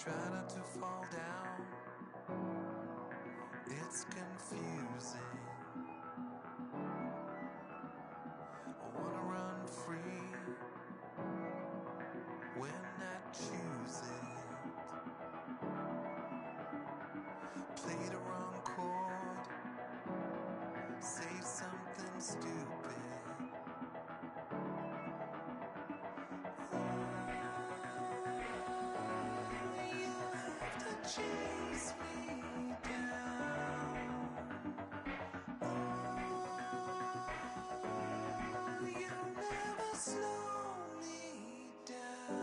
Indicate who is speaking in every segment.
Speaker 1: Try not to fall down. It's confusing. I wanna run free when I choose it. Play the wrong chord, say something stupid. You have to chase me down. You'll never slow me down.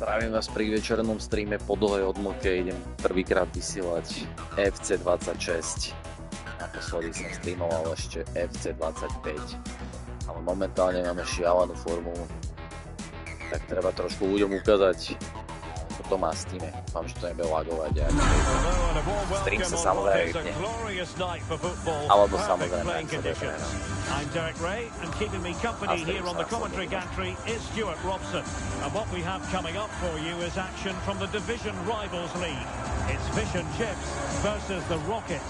Speaker 2: Zdravím vás pri večernom streame po dlhej odmlke. Idem prvýkrát vysielať fc26. Naposledy som streamoval ešte fc25. Ale momentálne máme šialenú formu. Tak treba trošku ľuďom ukázať, ako to má s tým. Dúfam, že to nebude lagovať. Stream sa samozrejme vypne. Alebo samozrejme, ak sa bude prehrať.
Speaker 3: I'm Derek Ray, and keeping me company here on the commentary gantry is Stuart Robson. And what we have coming up for you is action from the division rivals league. It's fish and chips versus the Rockets.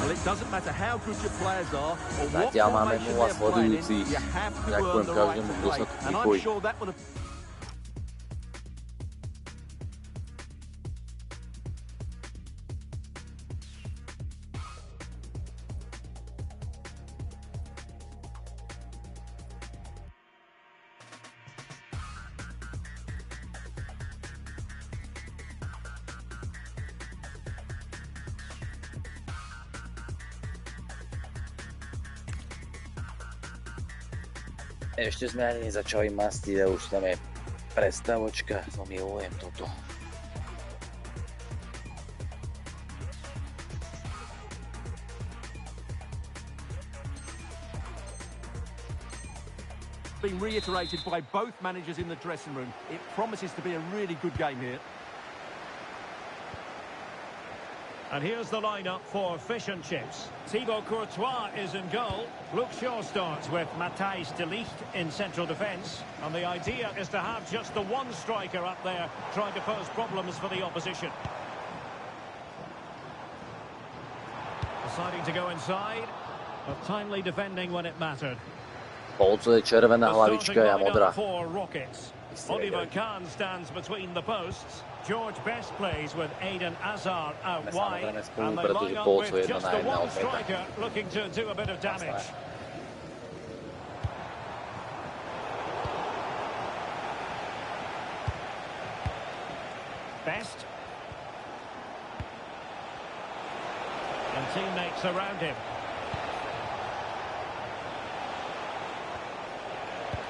Speaker 4: Well, it doesn't matter how good your players are or what
Speaker 2: Zatiaľ máme
Speaker 4: formation
Speaker 2: 0
Speaker 4: they're playing in,
Speaker 2: sledujúcich.
Speaker 4: you have to
Speaker 2: Ďakujem
Speaker 4: earn the right
Speaker 2: každému,
Speaker 4: to
Speaker 2: kto
Speaker 4: play.
Speaker 2: sa tu
Speaker 4: And I'm
Speaker 2: pripojí.
Speaker 4: sure that would have...
Speaker 2: Ešte sme ani nezačali mastiť a už tam je prestavočka. To milujem toto.
Speaker 4: Been reiterated by both managers in the dressing room. It promises to be a really good game here.
Speaker 3: And here's the lineup for fish and chips. Thibaut Courtois is in goal. Luke Shaw starts with Matthijs de Ligt in central defence. And the idea is to have just the one striker up there trying to pose problems for the opposition. Deciding to go inside, but timely defending when it mattered.
Speaker 2: Polco je červená hlavička, ja modrá.
Speaker 3: Oliver Kahn stands between the posts. George Best plays with Eden Hazard out wide, and they line up with just the one striker looking to do a bit of damage. Best. And teammates around him.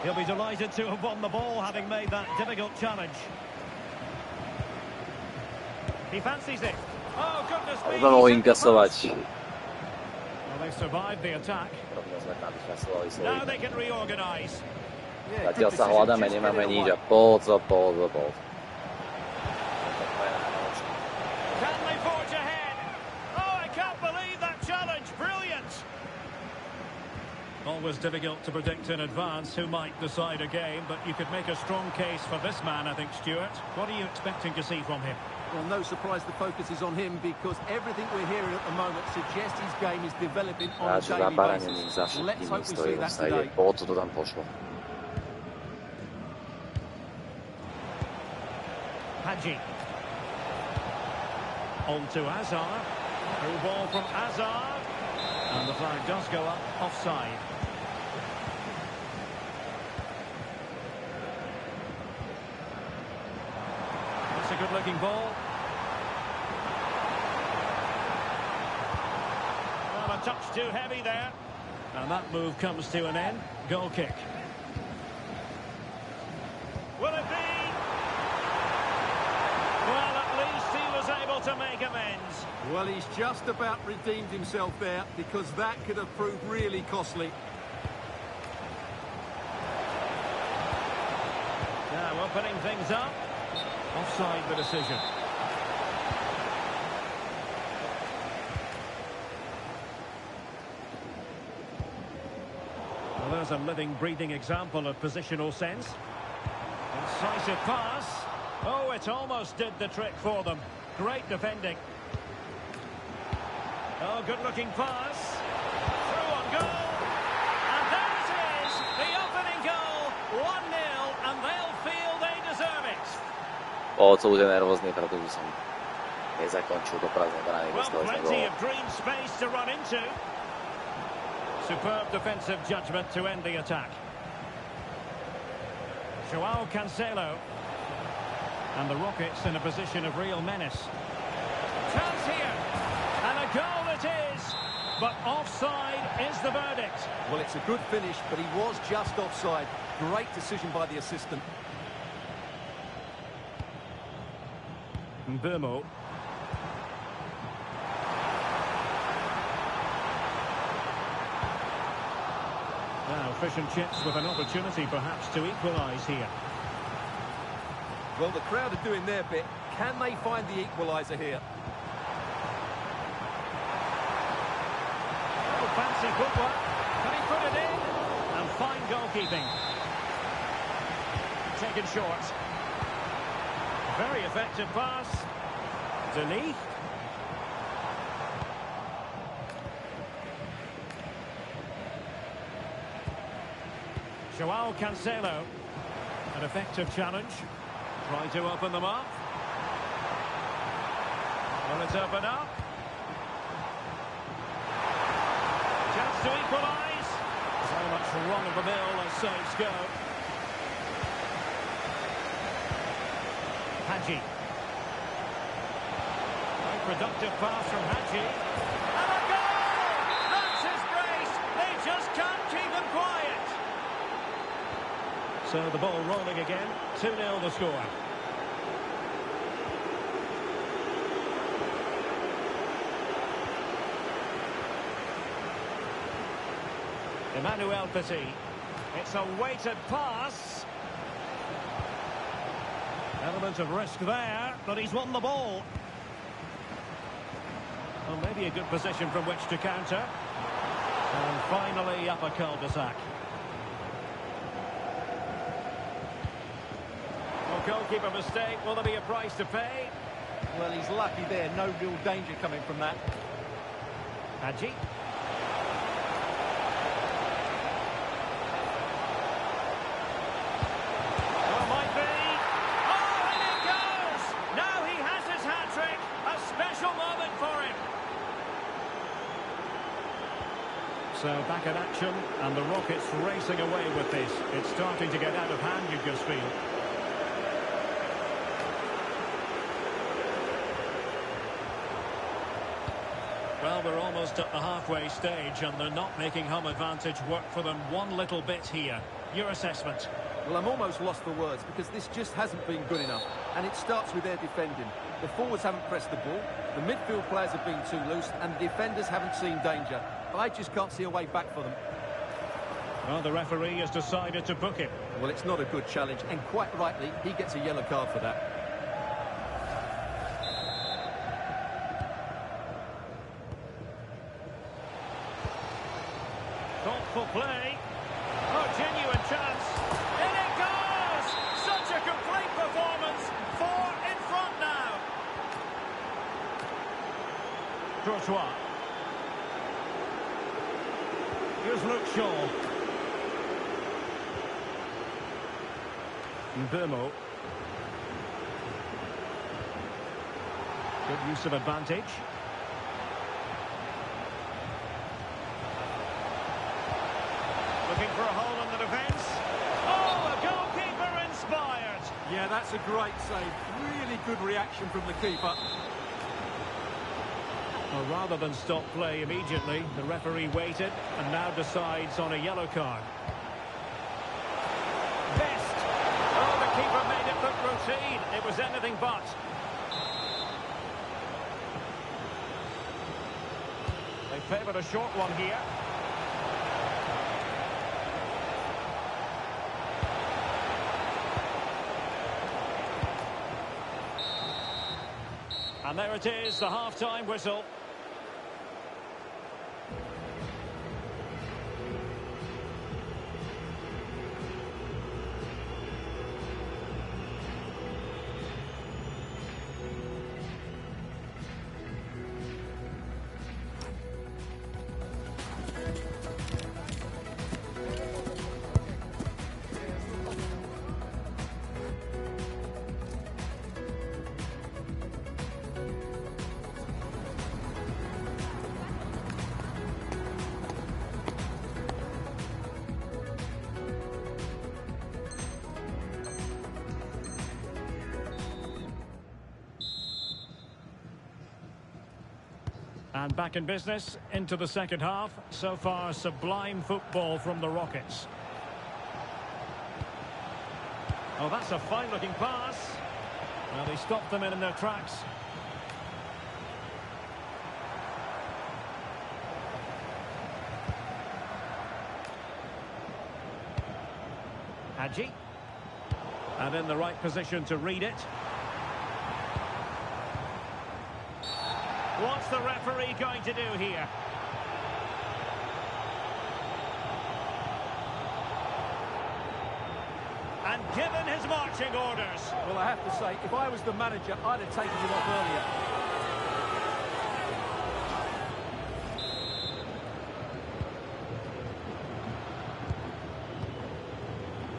Speaker 3: He'll be delighted to have won the ball, having made that difficult challenge. He fancies it. Oh, goodness me.
Speaker 2: Mohol inkasovať.
Speaker 3: Well, they survived the attack. Now they can reorganise.
Speaker 2: Zatiaľ sa hľadáme, nemáme nič a polco.
Speaker 3: Can they forge ahead? Oh, I can't believe that challenge. Brilliant. Always difficult to predict in advance who might decide a game, but you could make a strong case for this man, I think, Stuart. What are you expecting to see from him?
Speaker 4: Well, no surprise the focus is on him because everything we're hearing at the moment suggests his game is developing on a daily basis. Let's hope we see that today.
Speaker 2: Polco to tam pošlo.
Speaker 3: Hadji. On to Hazard. Through ball from Hazard. And the flag does go up offside. That's a good-looking ball. Well, a touch too heavy there. And that move comes to an end. Goal kick. Will it be? Well, at least he was able to make amends.
Speaker 4: Well, he's just about redeemed himself there because that could have proved really costly.
Speaker 3: Now opening things up. Offside the decision. Well, there's a living, breathing example of positional sense. Incisive pass. Oh, it almost did the trick for them. Great defending. Oh, good-looking pass. Through on goal. And there it is, the opening goal. 1-0, and they'll feel they deserve it.
Speaker 2: Co bude nervózny, pretože som nezakončil do prázdnej brány.
Speaker 3: Well,
Speaker 2: Dostali sme
Speaker 3: plenty
Speaker 2: gól.
Speaker 3: of green space to run into. Superb defensive judgment to end the attack. Joao Cancelo. And the Rockets in a position of real menace. Chance here. And a goal it is. But offside is the verdict.
Speaker 4: Well, it's a good finish, but he was just offside. Great decision by the assistant.
Speaker 3: Burmo. Now, Fish and Chips with an opportunity perhaps to equalise here.
Speaker 4: Well, the crowd are doing their bit. Can they find the equaliser here?
Speaker 3: Oh, fancy footwork. Can he put it in? And fine goalkeeping. Taken short. Very effective pass. Delis. Joao Cancelo. An effective challenge. Try to open them up. Will it open up? Chance to equalise. So much wrong of the mill as saves go. Hadji. Very productive pass from Hadji. And a goal! That's his brace. They just can't keep him quiet. So the ball rolling again. 2-0 the score. Emmanuel Petit. It's a weighted pass. Element of risk there, but he's won the ball. Well, maybe a good position from which to counter. And finally up a cul-de-sac. Well, goalkeeper mistake. Will there be a price to pay?
Speaker 4: Well, he's lucky there. No real danger coming from that.
Speaker 3: Hadji. Well, might be. Oh, and it goes! Now he has his hat-trick. A special moment for him. So back in action, and the Rockets racing away with this. It's starting to get out of hand, you just feel. Well, we're almost at the halfway stage, and they're not making home advantage work for them one little bit here. Your assessment?
Speaker 4: Well, I'm almost lost for words because this just hasn't been good enough. And it starts with their defending. The forwards haven't pressed the ball, the midfield players have been too loose, and the defenders haven't seen danger. I just can't see a way back for them.
Speaker 3: Well, the referee has decided to book him.
Speaker 4: Well, it's not a good challenge, and quite rightly, he gets a yellow card for that.
Speaker 3: Thoughtful play. Oh, genuine chance. In it goes! Such a complete performance. 4 in front now. Courtois. Here's Luke Shaw. Burmo. Good use of advantage. Looking for a hole in the defence. Oh, a goalkeeper inspired.
Speaker 4: Yeah, that's a great save. Really good reaction from the keeper.
Speaker 3: Well, rather than stop play immediately, the referee waited and now decides on a yellow card. Best. Oh, the keeper made it look routine. It was anything but. They favoured a short one here. And there it is, the half-time whistle. And back in business into the second half. So far, sublime football from the Rockets. Oh, that's a fine-looking pass. Well, he stopped them in their tracks. Hadji. And in the right position to read it. What's the referee going to do here? And given his marching orders.
Speaker 4: Well, I have to say, if I was the manager, I'd have taken him off earlier.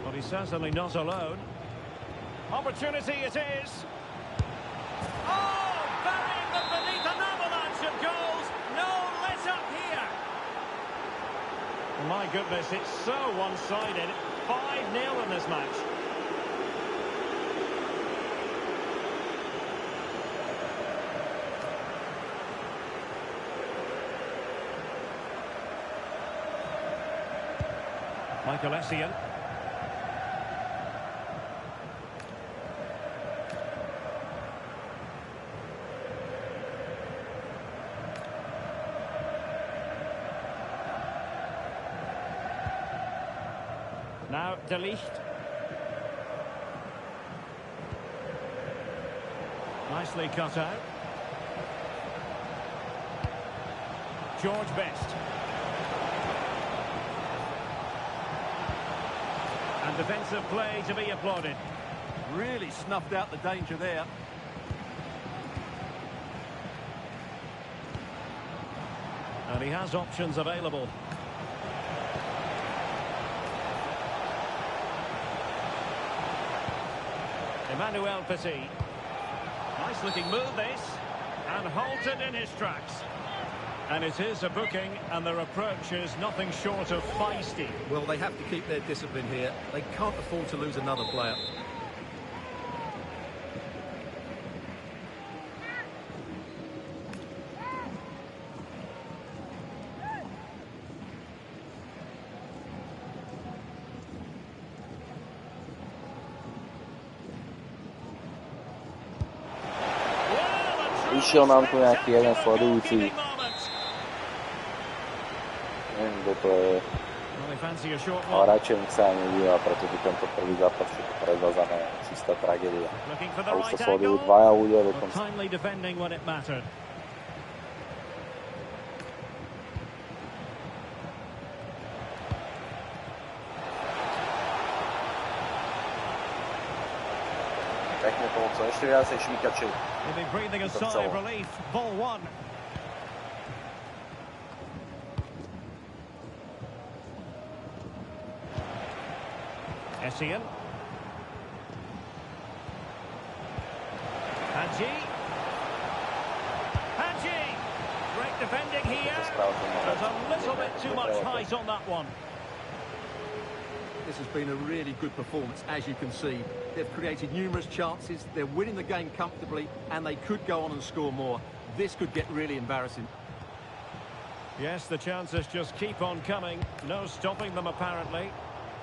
Speaker 3: But he's certainly not alone. Opportunity it is. Oh, burying them beneath an avalanche of goals. No let up here. My goodness, it's so one-sided. 5-0 in this match. Michael Essien. Now, De Ligt. Nicely cut out. George Best. And defensive play to be applauded.
Speaker 4: Really snuffed out the danger there.
Speaker 3: And he has options available. Emmanuel Petit. Nice looking move this. And halted in his tracks. And it is a booking, and their approach is nothing short of feisty.
Speaker 4: Well, they have to keep their discipline here. They can't afford to lose another player.
Speaker 2: Išiel nám tu nejaký jeden sledujúci. Neviem, kto to je. Ale radšej nech sa ani nedíva, pretože tento prvý zápas je to predvázané čistá tragédia. A už to sledujú dvaja ľudia dokonca. Pekne pomocou, ešte viacej šmíkačov.
Speaker 3: He'll be breathing a sigh of relief. Ball one. Essien. Hadji. Hadji. Great defending here. There's a little bit too much height on that one.
Speaker 4: This has been a really good performance, as you can see. They've created numerous chances, they're winning the game comfortably, and they could go on and score more. This could get really embarrassing.
Speaker 3: Yes, the chances just keep on coming. No stopping them, apparently.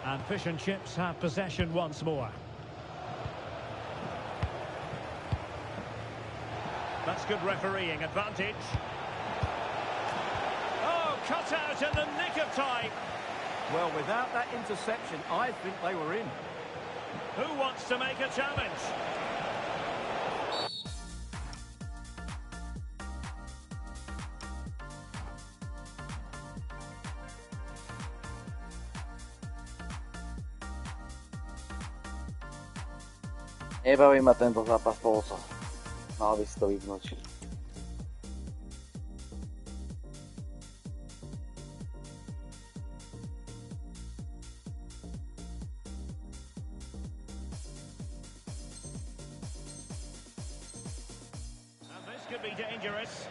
Speaker 3: And Fish and Chips have possession once more. That's good refereeing advantage. Oh, cut out in the nick of time.
Speaker 4: Well, without that interception, I think they were in.
Speaker 3: Who wants to make a challenge?
Speaker 2: Nebaví ma tento zápas polcom. Mal by si to vypnúť.
Speaker 3: Could be dangerous.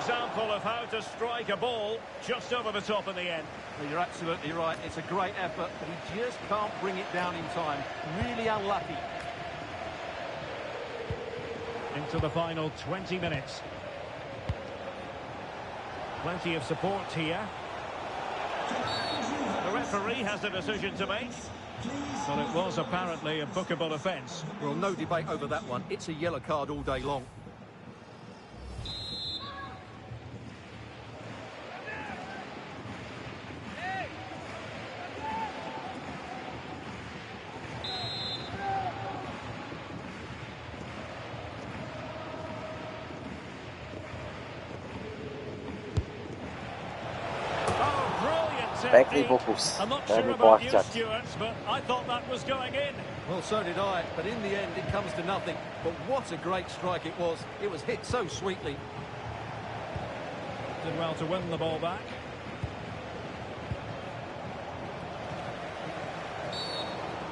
Speaker 3: example of how to strike a ball just over the top in the end.
Speaker 4: Well, you're absolutely right. It's a great effort, but he just can't bring it down in time. Really unlucky.
Speaker 3: Into the final 20 minutes. Plenty of support here. The referee has a decision to make. But it was apparently a bookable offence.
Speaker 4: Well, no debate over that one. It's a yellow card all day long.
Speaker 2: Pekný pokus,
Speaker 3: I'm not sure
Speaker 2: veľmi
Speaker 3: about you,
Speaker 2: poľahčať.
Speaker 3: Stuart, but I thought that was going in.
Speaker 4: Well, so did I, but in the end it comes to nothing. But what a great strike it was. It was hit so sweetly.
Speaker 3: Did well to win the ball back.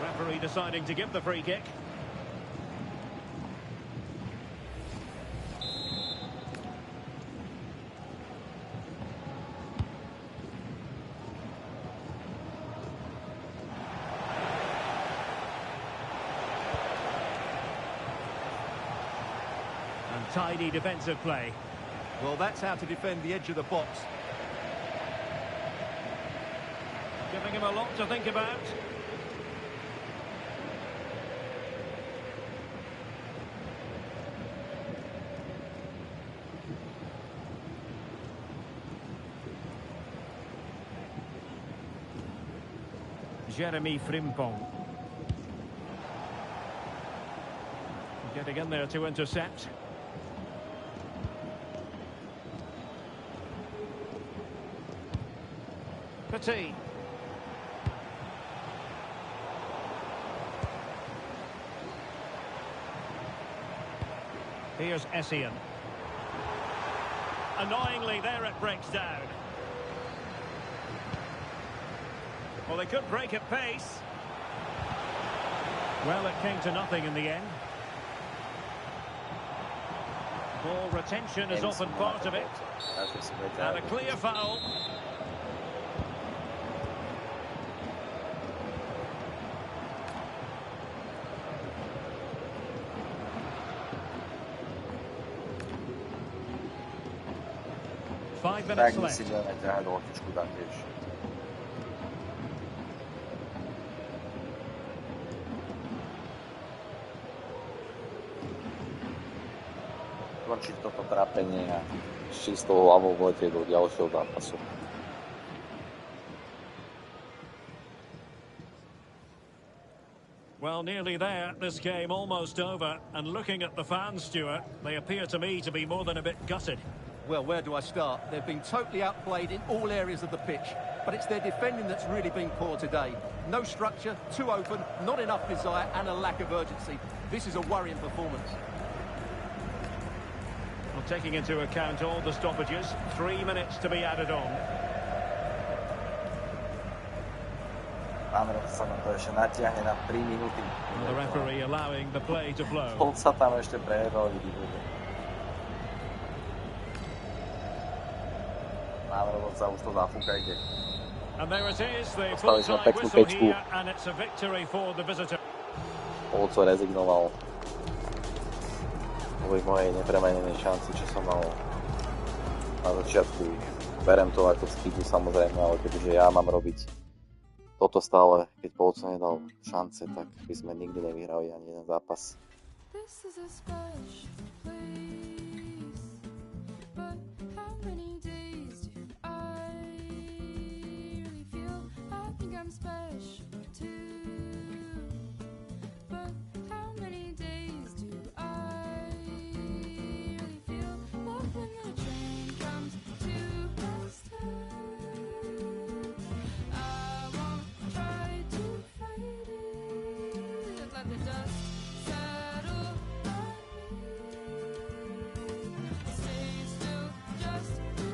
Speaker 3: Referee deciding to give the free kick. And tidy defensive play.
Speaker 4: Well, that's how to defend the edge of the box.
Speaker 3: Giving him a lot to think about. Jeremy Frimpong. Getting in there to intercept. Petit. Here's Essien. Annoyingly, there it breaks down. Well, they could break at pace. Well, it came to nothing in the end. Ball retention is often part of it. And a clear foul. Five minutes
Speaker 2: Tak
Speaker 3: left.
Speaker 2: si budeme ťahať loptičku tam tiež. Končiť toto trápenie a s čistou hlavou vletieť do ďalšieho zápasu.
Speaker 3: Well, nearly there. This game almost over. And looking at the fans, Stuart, they appear to me to be more than a bit gutted.
Speaker 4: Well, where do I start? They've been totally outplayed in all areas of the pitch. But it's their defending that's really been poor today. No structure, too open, not enough desire and a lack of urgency. This is a worrying performance.
Speaker 3: Well, taking into account all the stoppages, 3 minutes to be added on.
Speaker 2: Máme sa nám to ešte natiahne na 3 minúty.
Speaker 3: And the referee allowing the play to flow.
Speaker 2: On sa tam ešte prehral, vidíte. Návrhovca už to zafúkajte.
Speaker 3: And there it is, the
Speaker 2: Dostali sme
Speaker 3: full-time
Speaker 2: peknú
Speaker 3: whistle
Speaker 2: pečku.
Speaker 3: here, and it's a victory for the visitor.
Speaker 2: Polco rezignoval. Kvôli mojej nepremenenej šanci, čo som mal na začiatku. Berem to ako chybu samozrejme, ale keďže ja mám robiť toto stále, keď Polco nedal šance, tak by sme nikdy nevyhrali ani jeden zápas.
Speaker 5: This is a special place, but how many days do I really feel? I think I'm special too, but how many days do I really feel? Love when the train comes to a stop. I won't try to fight it, let the dust settle on me. Stay still just to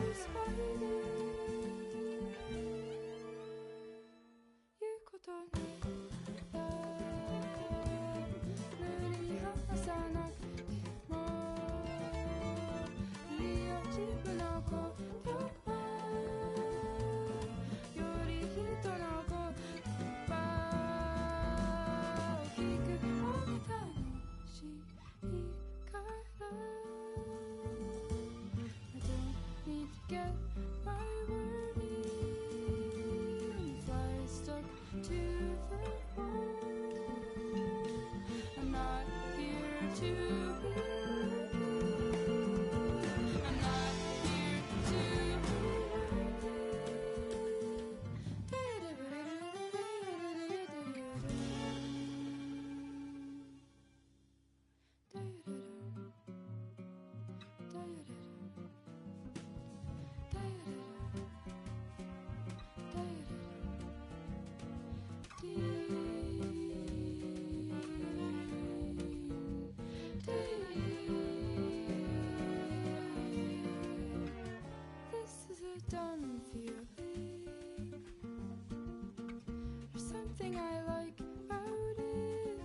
Speaker 5: something I like about it.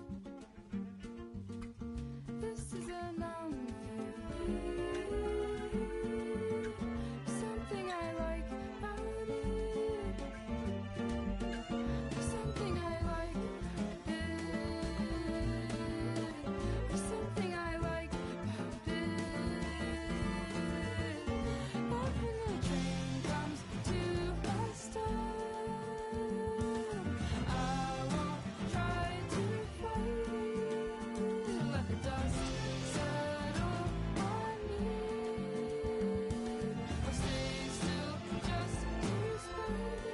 Speaker 5: This is a noun. Something I like about it. Something I like about it. Something I like about it. But when the train comes to a stop, I won't try to fight it. Let the dust settle on me. Or stay still just to spite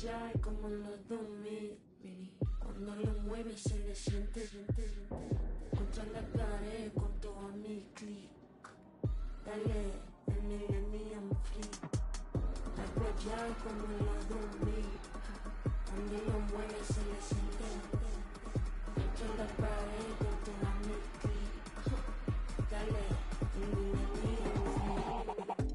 Speaker 6: Ya como en los 2000, cuando lo mueve se le siente contra la pared con todo mi click. Dale, el millennium freak. Algo ya como en los 2000, cuando lo mueve se le siente contra la pared con todo mi click. Dale, el millennium freak.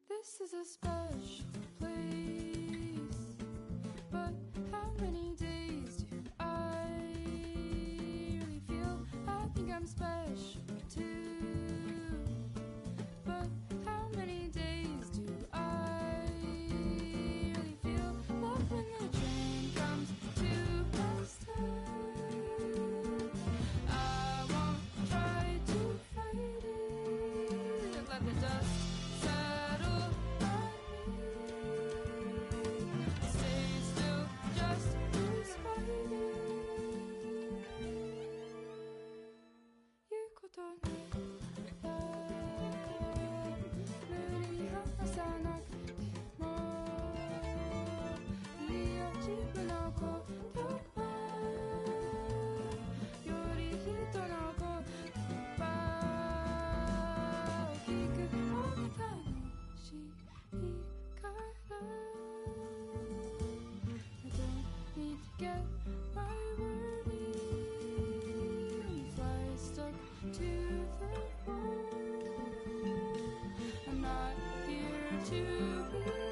Speaker 5: This is a special place, but how many days do I really feel? I think I'm special too, but how many days do I really feel? Love when the train comes to a stop, I won't try to fight it. Let the dust settle on me. Stay still just to spite it. 言うことない無理話さなくてもいいよ自分のことはより人の言葉を聞く方が楽しいから I don't need to get my word in. Fly stuck to the wall. I'm not here to be